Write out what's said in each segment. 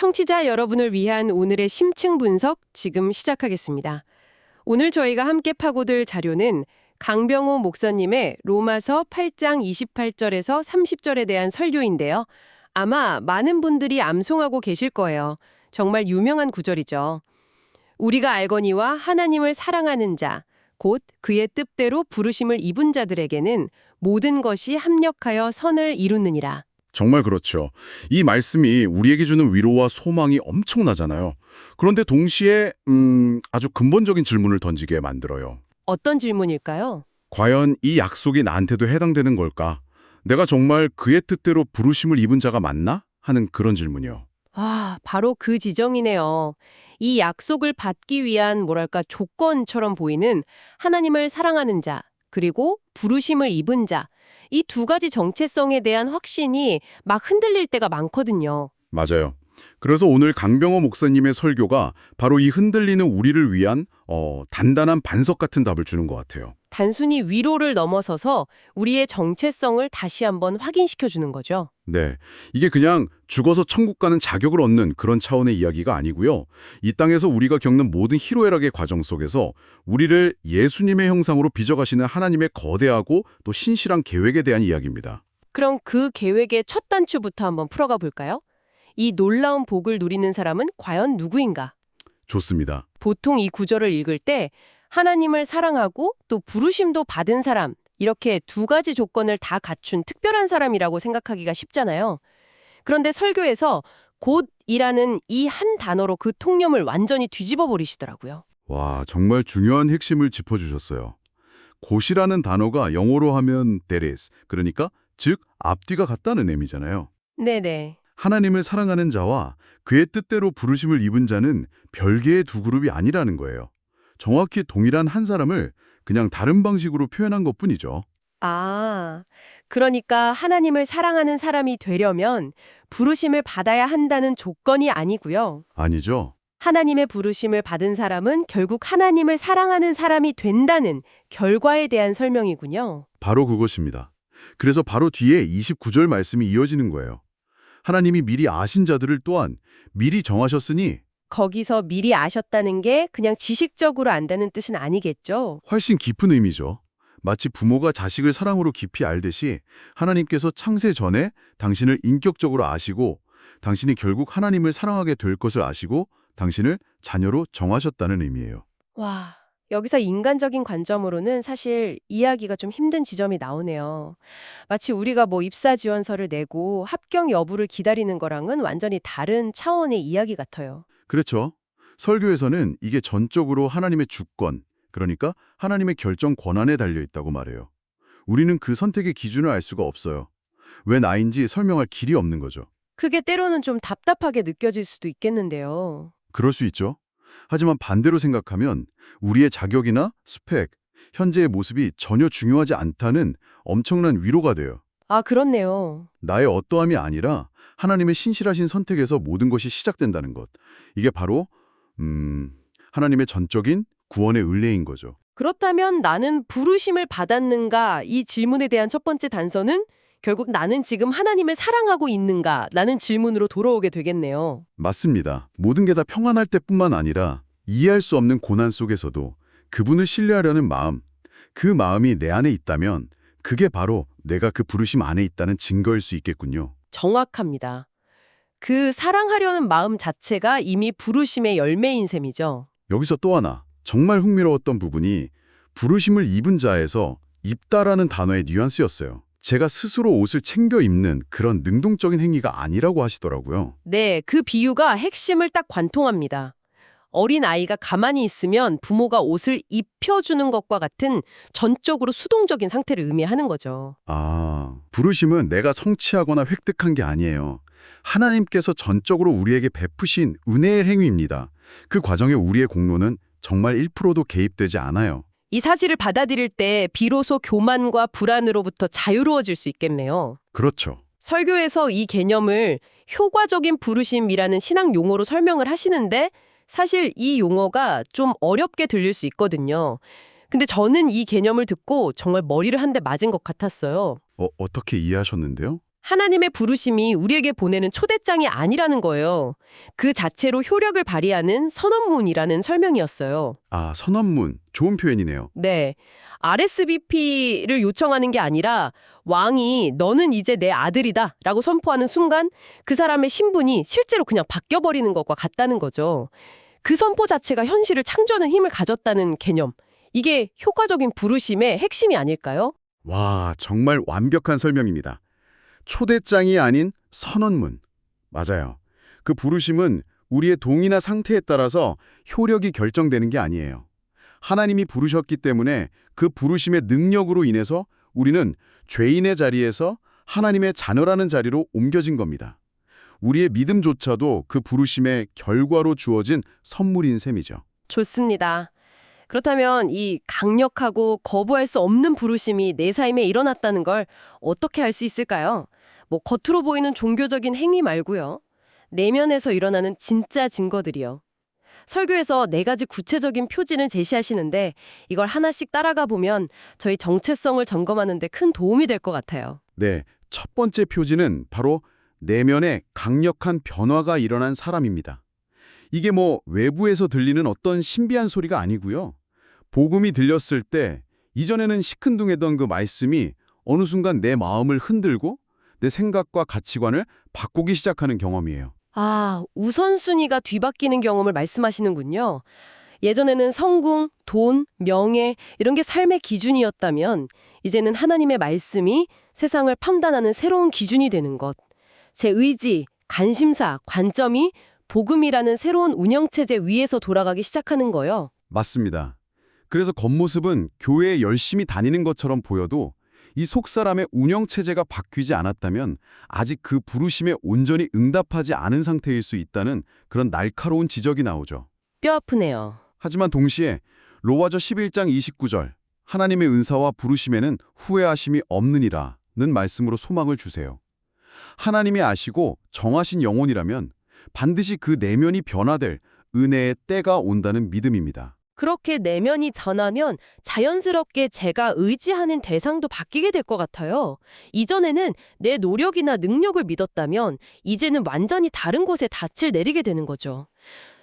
청취자 여러분을 위한 오늘의 심층 분석 지금 시작하겠습니다. 오늘 저희가 함께 파고들 자료는 강병호 목사님의 로마서 8장 28절에서 30절에 대한 설교인데요. 아마 많은 분들이 암송하고 계실 거예요. 정말 유명한 구절이죠. 우리가 알거니와 하나님을 사랑하는 자, 곧 그의 뜻대로 부르심을 입은 자들에게는 모든 것이 합력하여 선을 이루느니라. 정말 그렇죠. 이 말씀이 우리에게 주는 위로와 소망이 엄청나잖아요. 그런데 동시에 아주 근본적인 질문을 던지게 만들어요. 어떤 질문일까요? 과연 이 약속이 나한테도 해당되는 걸까? 내가 정말 그의 뜻대로 부르심을 입은 자가 맞나? 하는 그런 질문이요. 바로 그 지점이네요. 이 약속을 받기 위한 조건처럼 보이는 하나님을 사랑하는 자, 그리고 부르심을 입은 자, 이 두 가지 정체성에 대한 확신이 막 흔들릴 때가 많거든요. 맞아요. 그래서 오늘 강병호 목사님의 설교가 바로 이 흔들리는 우리를 위한 단단한 반석 같은 답을 주는 것 같아요. 단순히 위로를 넘어서서 우리의 정체성을 다시 한번 확인시켜주는 거죠. 네, 이게 그냥 죽어서 천국 가는 자격을 얻는 그런 차원의 이야기가 아니고요. 이 땅에서 우리가 겪는 모든 희로애락의 과정 속에서 우리를 예수님의 형상으로 빚어가시는 하나님의 거대하고 또 신실한 계획에 대한 이야기입니다. 그럼 그 계획의 첫 단추부터 한번 풀어가 볼까요? 이 놀라운 복을 누리는 사람은 과연 누구인가? 좋습니다. 보통 이 구절을 읽을 때 하나님을 사랑하고 또 부르심도 받은 사람, 이렇게 두 가지 조건을 다 갖춘 특별한 사람이라고 생각하기가 쉽잖아요. 그런데 설교에서 곧이라는 이 한 단어로 그 통념을 완전히 뒤집어 버리시더라고요. 와, 정말 중요한 핵심을 짚어주셨어요. 곧이라는 단어가 영어로 하면 that is, 그러니까 즉 앞뒤가 같다는 의미잖아요. 네네. 하나님을 사랑하는 자와 그의 뜻대로 부르심을 입은 자는 별개의 두 그룹이 아니라는 거예요. 정확히 동일한 한 사람을 그냥 다른 방식으로 표현한 것뿐이죠. 그러니까 하나님을 사랑하는 사람이 되려면 부르심을 받아야 한다는 조건이 아니고요. 아니죠? 하나님의 부르심을 받은 사람은 결국 하나님을 사랑하는 사람이 된다는 결과에 대한 설명이군요. 바로 그것입니다. 그래서 바로 뒤에 29절 말씀이 이어지는 거예요. 하나님이 미리 아신 자들을 또한 미리 정하셨으니 거기서 미리 아셨다는 게 그냥 지식적으로 안다는 뜻은 아니겠죠? 훨씬 깊은 의미죠. 마치 부모가 자식을 사랑으로 깊이 알듯이 하나님께서 창세 전에 당신을 인격적으로 아시고 당신이 결국 하나님을 사랑하게 될 것을 아시고 당신을 자녀로 정하셨다는 의미예요. 와, 여기서 인간적인 관점으로는 사실 이해하기가 좀 힘든 지점이 나오네요. 마치 우리가 입사 지원서를 내고 합격 여부를 기다리는 거랑은 완전히 다른 차원의 이야기 같아요. 그렇죠. 설교에서는 이게 전적으로 하나님의 주권, 그러니까 하나님의 결정 권한에 달려 있다고 말해요. 우리는 그 선택의 기준을 알 수가 없어요. 왜 나인지 설명할 길이 없는 거죠. 그게 때로는 좀 답답하게 느껴질 수도 있겠는데요. 그럴 수 있죠. 하지만 반대로 생각하면 우리의 자격이나 스펙, 현재의 모습이 전혀 중요하지 않다는 엄청난 위로가 돼요. 그렇네요. 나의 어떠함이 아니라 하나님의 신실하신 선택에서 모든 것이 시작된다는 것. 이게 바로 하나님의 전적인 구원의 의뢰인 거죠. 그렇다면 나는 부르심을 받았는가? 이 질문에 대한 첫 번째 단서는 결국 나는 지금 하나님을 사랑하고 있는가? 라는 질문으로 돌아오게 되겠네요. 맞습니다. 모든 게 다 평안할 때뿐만 아니라 이해할 수 없는 고난 속에서도 그분을 신뢰하려는 마음, 그 마음이 내 안에 있다면 그게 바로 내가 그 부르심 안에 있다는 증거일 수 있겠군요. 정확합니다. 그 사랑하려는 마음 자체가 이미 부르심의 열매인 셈이죠. 여기서 또 하나 정말 흥미로웠던 부분이 부르심을 입은 자에서 입다라는 단어의 뉘앙스였어요. 제가 스스로 옷을 챙겨 입는 그런 능동적인 행위가 아니라고 하시더라고요. 네, 그 비유가 핵심을 딱 관통합니다. 어린 아이가 가만히 있으면 부모가 옷을 입혀주는 것과 같은 전적으로 수동적인 상태를 의미하는 거죠. 부르심은 내가 성취하거나 획득한 게 아니에요. 하나님께서 전적으로 우리에게 베푸신 은혜의 행위입니다. 그 과정에 우리의 공로는 정말 1%도 개입되지 않아요. 이 사실을 받아들일 때 비로소 교만과 불안으로부터 자유로워질 수 있겠네요. 그렇죠. 설교에서 이 개념을 효과적인 부르심이라는 신학 용어로 설명을 하시는데 사실 이 용어가 좀 어렵게 들릴 수 있거든요. 근데 저는 이 개념을 듣고 정말 머리를 한 대 맞은 것 같았어요. 어떻게 이해하셨는데요? 하나님의 부르심이 우리에게 보내는 초대장이 아니라는 거예요. 그 자체로 효력을 발휘하는 선언문이라는 설명이었어요. 아, 선언문. 좋은 표현이네요. 네. RSVP를 요청하는 게 아니라 왕이 너는 이제 내 아들이다 라고 선포하는 순간 그 사람의 신분이 실제로 그냥 바뀌어버리는 것과 같다는 거죠. 그 선포 자체가 현실을 창조하는 힘을 가졌다는 개념. 이게 효과적인 부르심의 핵심이 아닐까요? 와, 정말 완벽한 설명입니다. 초대장이 아닌 선언문. 맞아요. 그 부르심은 우리의 동의나 상태에 따라서 효력이 결정되는 게 아니에요. 하나님이 부르셨기 때문에 그 부르심의 능력으로 인해서 우리는 죄인의 자리에서 하나님의 자녀라는 자리로 옮겨진 겁니다. 우리의 믿음조차도 그 부르심의 결과로 주어진 선물인 셈이죠. 좋습니다. 그렇다면 이 강력하고 거부할 수 없는 부르심이 내 삶에 일어났다는 걸 어떻게 알 수 있을까요? 겉으로 보이는 종교적인 행위 말고요. 내면에서 일어나는 진짜 증거들이요. 설교에서 4가지 구체적인 표지를 제시하시는데 이걸 하나씩 따라가 보면 저희 정체성을 점검하는 데 큰 도움이 될 것 같아요. 네, 첫 번째 표지는 바로 내면에 강력한 변화가 일어난 사람입니다. 이게 외부에서 들리는 어떤 신비한 소리가 아니고요. 복음이 들렸을 때 이전에는 시큰둥했던 그 말씀이 어느 순간 내 마음을 흔들고 내 생각과 가치관을 바꾸기 시작하는 경험이에요. 아, 우선순위가 뒤바뀌는 경험을 말씀하시는군요. 예전에는 성공, 돈, 명예 이런 게 삶의 기준이었다면 이제는 하나님의 말씀이 세상을 판단하는 새로운 기준이 되는 것. 제 의지, 관심사, 관점이 복음이라는 새로운 운영체제 위에서 돌아가기 시작하는 거요. 맞습니다. 그래서 겉모습은 교회에 열심히 다니는 것처럼 보여도 이 속사람의 운영체제가 바뀌지 않았다면 아직 그 부르심에 온전히 응답하지 않은 상태일 수 있다는 그런 날카로운 지적이 나오죠. 뼈 아프네요. 하지만 동시에 로마서 11장 29절 하나님의 은사와 부르심에는 후회하심이 없느니라는 말씀으로 소망을 주세요. 하나님이 아시고 정하신 영혼이라면 반드시 그 내면이 변화될 은혜의 때가 온다는 믿음입니다. 그렇게 내면이 전하면 자연스럽게 제가 의지하는 대상도 바뀌게 될 것 같아요. 이전에는 내 노력이나 능력을 믿었다면 이제는 완전히 다른 곳에 닻을 내리게 되는 거죠.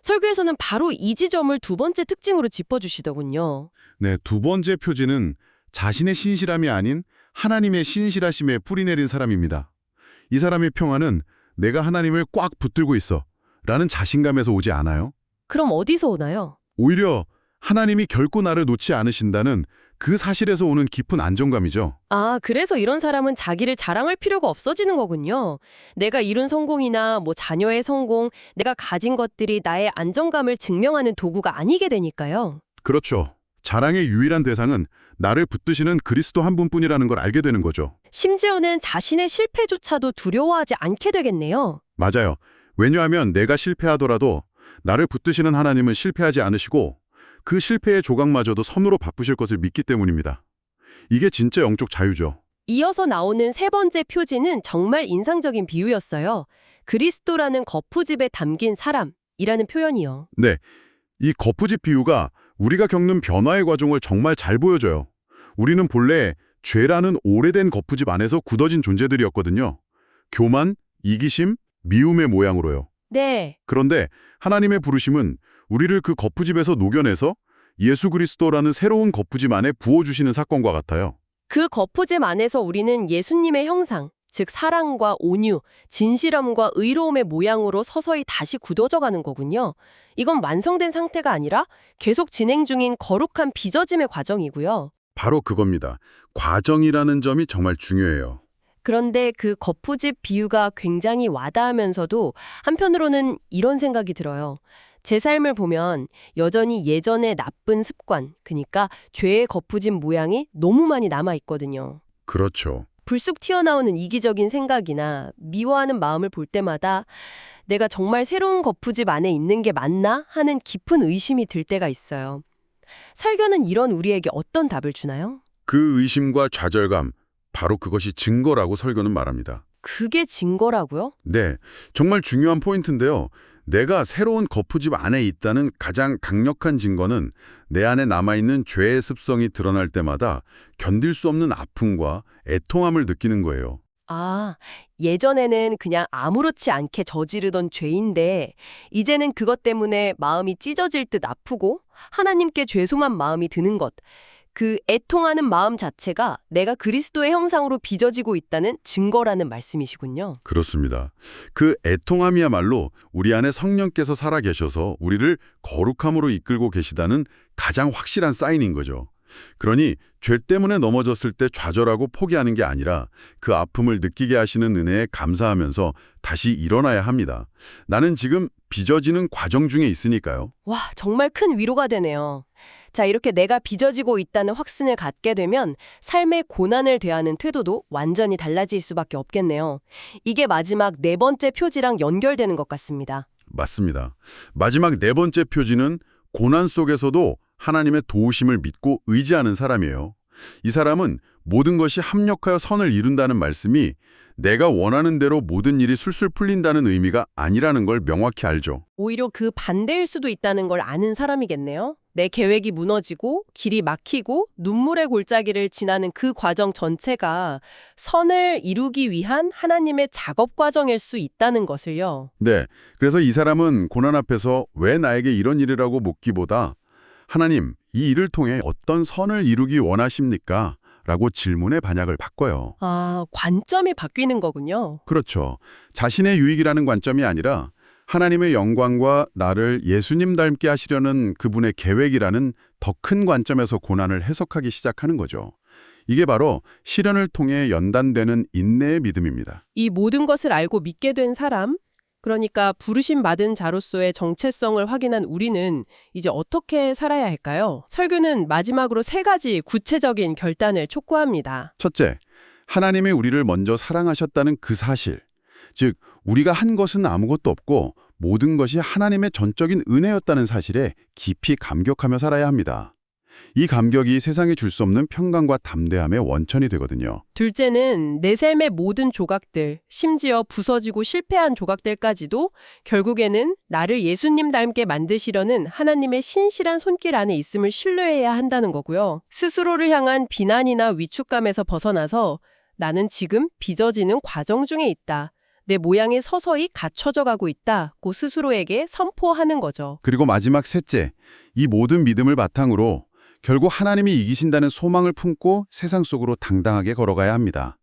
설교에서는 바로 이 지점을 2번째 특징으로 짚어주시더군요. 네, 두 번째 표지는 자신의 신실함이 아닌 하나님의 신실하심에 뿌리내린 사람입니다. 이 사람의 평안은 내가 하나님을 꽉 붙들고 있어 라는 자신감에서 오지 않아요. 그럼 어디서 오나요? 오히려 하나님이 결코 나를 놓지 않으신다는 그 사실에서 오는 깊은 안정감이죠. 아, 그래서 이런 사람은 자기를 자랑할 필요가 없어지는 거군요. 내가 이룬 성공이나 자녀의 성공, 내가 가진 것들이 나의 안정감을 증명하는 도구가 아니게 되니까요. 그렇죠. 자랑의 유일한 대상은 나를 붙드시는 그리스도 한 분뿐이라는 걸 알게 되는 거죠. 심지어는 자신의 실패조차도 두려워하지 않게 되겠네요. 맞아요. 왜냐하면 내가 실패하더라도 나를 붙드시는 하나님은 실패하지 않으시고 그 실패의 조각마저도 선으로 바꾸실 것을 믿기 때문입니다. 이게 진짜 영적 자유죠. 이어서 나오는 3번째 표지는 정말 인상적인 비유였어요. 그리스도라는 거푸집에 담긴 사람이라는 표현이요. 네, 이 거푸집 비유가 우리가 겪는 변화의 과정을 정말 잘 보여줘요. 우리는 본래 죄라는 오래된 거푸집 안에서 굳어진 존재들이었거든요. 교만, 이기심, 미움의 모양으로요. 네. 그런데 하나님의 부르심은 우리를 그 거푸집에서 녹여내서 예수 그리스도라는 새로운 거푸집 안에 부어주시는 사건과 같아요. 그 거푸집 안에서 우리는 예수님의 형상, 즉 사랑과 온유, 진실함과 의로움의 모양으로 서서히 다시 굳어져 가는 거군요. 이건 완성된 상태가 아니라 계속 진행 중인 거룩한 빚어짐의 과정이고요. 바로 그겁니다. 과정이라는 점이 정말 중요해요. 그런데 그 거푸집 비유가 굉장히 와닿으면서도 한편으로는 이런 생각이 들어요. 제 삶을 보면 여전히 예전의 나쁜 습관, 그러니까 죄의 거푸집 모양이 너무 많이 남아있거든요. 그렇죠. 불쑥 튀어나오는 이기적인 생각이나 미워하는 마음을 볼 때마다 내가 정말 새로운 거푸집 안에 있는 게 맞나 하는 깊은 의심이 들 때가 있어요. 설교는 이런 우리에게 어떤 답을 주나요? 그 의심과 좌절감, 바로 그것이 증거라고 설교는 말합니다. 그게 증거라고요? 네, 정말 중요한 포인트인데요. 내가 새로운 거푸집 안에 있다는 가장 강력한 증거는 내 안에 남아있는 죄의 습성이 드러날 때마다 견딜 수 없는 아픔과 애통함을 느끼는 거예요. 아, 예전에는 그냥 아무렇지 않게 저지르던 죄인데 이제는 그것 때문에 마음이 찢어질 듯 아프고 하나님께 죄송한 마음이 드는 것. 그 애통하는 마음 자체가 내가 그리스도의 형상으로 빚어지고 있다는 증거라는 말씀이시군요. 그렇습니다. 그 애통함이야말로 우리 안에 성령께서 살아계셔서 우리를 거룩함으로 이끌고 계시다는 가장 확실한 사인인 거죠. 그러니 죄 때문에 넘어졌을 때 좌절하고 포기하는 게 아니라 그 아픔을 느끼게 하시는 은혜에 감사하면서 다시 일어나야 합니다. 나는 지금 빚어지는 과정 중에 있으니까요. 와, 정말 큰 위로가 되네요. 자, 이렇게 내가 빚어지고 있다는 확신을 갖게 되면 삶의 고난을 대하는 태도도 완전히 달라질 수밖에 없겠네요. 이게 마지막 네 번째 표지랑 연결되는 것 같습니다. 맞습니다. 마지막 네 번째 표지는 고난 속에서도 하나님의 도우심을 믿고 의지하는 사람이에요. 이 사람은 모든 것이 합력하여 선을 이룬다는 말씀이 내가 원하는 대로 모든 일이 술술 풀린다는 의미가 아니라는 걸 명확히 알죠. 오히려 그 반대일 수도 있다는 걸 아는 사람이겠네요. 내 계획이 무너지고 길이 막히고 눈물의 골짜기를 지나는 그 과정 전체가 선을 이루기 위한 하나님의 작업 과정일 수 있다는 것을요. 네, 그래서 이 사람은 고난 앞에서 왜 나에게 이런 일이라고 묻기보다 하나님, 이 일을 통해 어떤 선을 이루기 원하십니까? 라고 질문의 반약을 바꿔요. 아, 관점이 바뀌는 거군요. 그렇죠. 자신의 유익이라는 관점이 아니라 하나님의 영광과 나를 예수님 닮게 하시려는 그분의 계획이라는 더 큰 관점에서 고난을 해석하기 시작하는 거죠. 이게 바로 시련을 통해 연단되는 인내의 믿음입니다. 이 모든 것을 알고 믿게 된 사람, 그러니까 부르심 받은 자로서의 정체성을 확인한 우리는 이제 어떻게 살아야 할까요? 설교는 마지막으로 세 가지 구체적인 결단을 촉구합니다. 첫째, 하나님이 우리를 먼저 사랑하셨다는 그 사실. 즉, 우리가 한 것은 아무것도 없고 모든 것이 하나님의 전적인 은혜였다는 사실에 깊이 감격하며 살아야 합니다. 이 감격이 세상에 줄 수 없는 평강과 담대함의 원천이 되거든요. 둘째는 내 삶의 모든 조각들, 심지어 부서지고 실패한 조각들까지도 결국에는 나를 예수님 닮게 만드시려는 하나님의 신실한 손길 안에 있음을 신뢰해야 한다는 거고요. 스스로를 향한 비난이나 위축감에서 벗어나서 나는 지금 빚어지는 과정 중에 있다. 내 모양이 서서히 갖춰져 가고 있다고 스스로에게 선포하는 거죠. 그리고 마지막 셋째, 이 모든 믿음을 바탕으로 결국 하나님이 이기신다는 소망을 품고 세상 속으로 당당하게 걸어가야 합니다.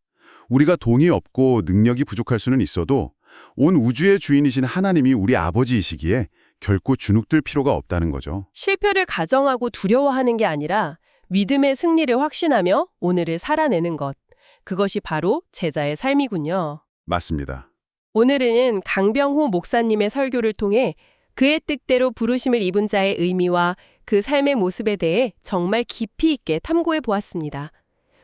우리가 돈이 없고 능력이 부족할 수는 있어도 온 우주의 주인이신 하나님이 우리 아버지이시기에 결코 주눅들 필요가 없다는 거죠. 실패를 가정하고 두려워하는 게 아니라 믿음의 승리를 확신하며 오늘을 살아내는 것. 그것이 바로 제자의 삶이군요. 맞습니다. 오늘은 강병호 목사님의 설교를 통해 그의 뜻대로 부르심을 입은 자의 의미와 그 삶의 모습에 대해 정말 깊이 있게 탐구해 보았습니다.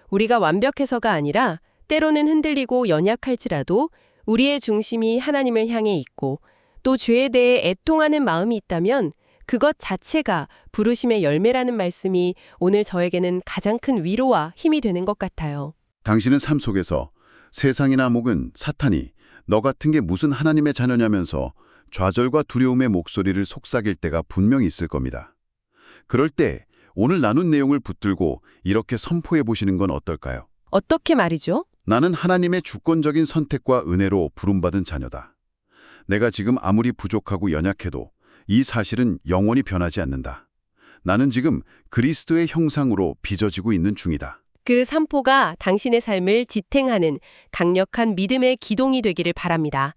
우리가 완벽해서가 아니라 때로는 흔들리고 연약할지라도 우리의 중심이 하나님을 향해 있고 또 죄에 대해 애통하는 마음이 있다면 그것 자체가 부르심의 열매라는 말씀이 오늘 저에게는 가장 큰 위로와 힘이 되는 것 같아요. 당신은 삶 속에서 세상이나 혹은 사탄이 너 같은 게 무슨 하나님의 자녀냐면서 좌절과 두려움의 목소리를 속삭일 때가 분명히 있을 겁니다. 그럴 때 오늘 나눈 내용을 붙들고 이렇게 선포해 보시는 건 어떨까요? 어떻게 말이죠? 나는 하나님의 주권적인 선택과 은혜로 부름받은 자녀다. 내가 지금 아무리 부족하고 연약해도 이 사실은 영원히 변하지 않는다. 나는 지금 그리스도의 형상으로 빚어지고 있는 중이다. 그 산포가 당신의 삶을 지탱하는 강력한 믿음의 기동이 되기를 바랍니다.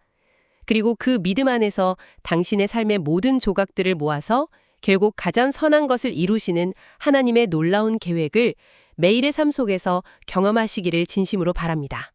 그리고 그 믿음 안에서 당신의 삶의 모든 조각들을 모아서 결국 가장 선한 것을 이루시는 하나님의 놀라운 계획을 매일의 삶 속에서 경험하시기를 진심으로 바랍니다.